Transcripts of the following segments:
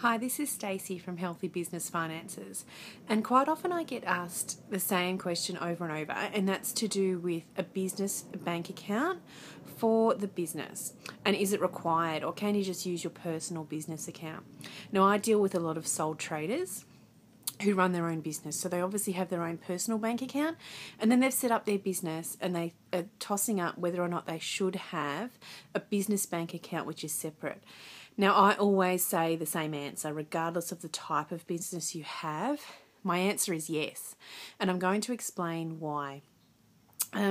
Hi, this is Stacey from Healthy Business Finances, and quite often I get asked the same question over and over, and that's to do with a business bank account for the business, and is it required, or can you just use your personal business account? Now, I deal with a lot of sole traders who run their own business, so they obviously have their own personal bank account, and then they've set up their business and they are tossing up whether or not they should have a business bank account which is separate. Now, I always say the same answer, regardless of the type of business you have. My answer is yes, and I'm going to explain why.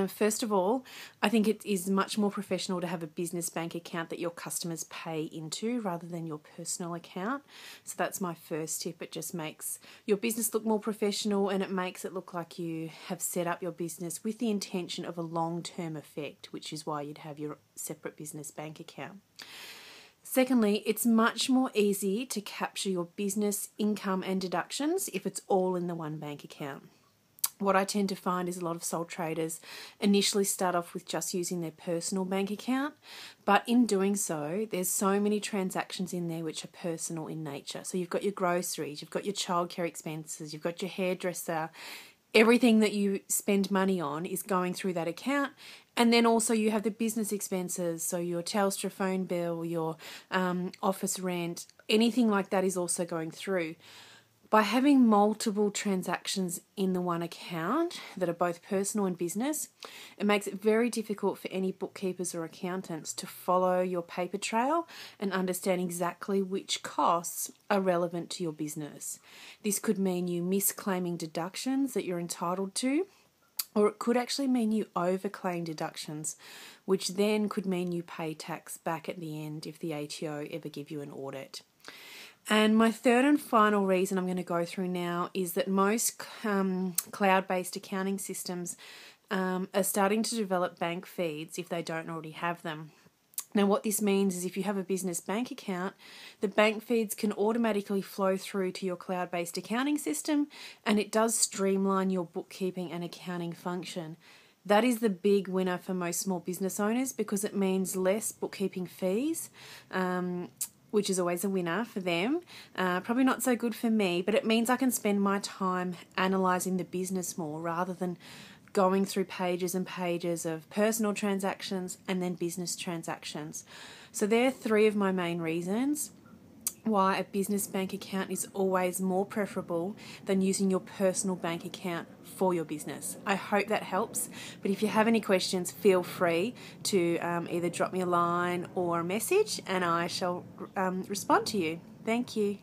First of all, I think it is much more professional to have a business bank account that your customers pay into rather than your personal account. So that's my first tip. It just makes your business look more professional, and it makes it look like you have set up your business with the intention of a long-term effect, which is why you'd have your separate business bank account. Secondly, it's much more easy to capture your business income and deductions if it's all in the one bank account. What I tend to find is a lot of sole traders initially start off with just using their personal bank account, but in doing so, there's so many transactions in there which are personal in nature. So you've got your groceries, you've got your childcare expenses, you've got your hairdresser. Everything that you spend money on is going through that account. And then also you have the business expenses, so your Telstra phone bill, your office rent, anything like that is also going through. By having multiple transactions in the one account that are both personal and business, it makes it very difficult for any bookkeepers or accountants to follow your paper trail and understand exactly which costs are relevant to your business. This could mean you misclaiming deductions that you're entitled to, or it could actually mean you overclaim deductions, which then could mean you pay tax back at the end if the ATO ever give you an audit. And my third and final reason I'm going to go through now is that most cloud-based accounting systems are starting to develop bank feeds if they don't already have them. Now, what this means is if you have a business bank account, the bank feeds can automatically flow through to your cloud-based accounting system, and it does streamline your bookkeeping and accounting function. That is the big winner for most small business owners because it means less bookkeeping fees, which is always a winner for them. Probably not so good for me, but it means I can spend my time analysing the business more rather than going through pages and pages of personal transactions and then business transactions. So there are three of my main reasons why a business bank account is always more preferable than using your personal bank account for your business. I hope that helps, but if you have any questions, feel free to either drop me a line or a message and I shall respond to you. Thank you.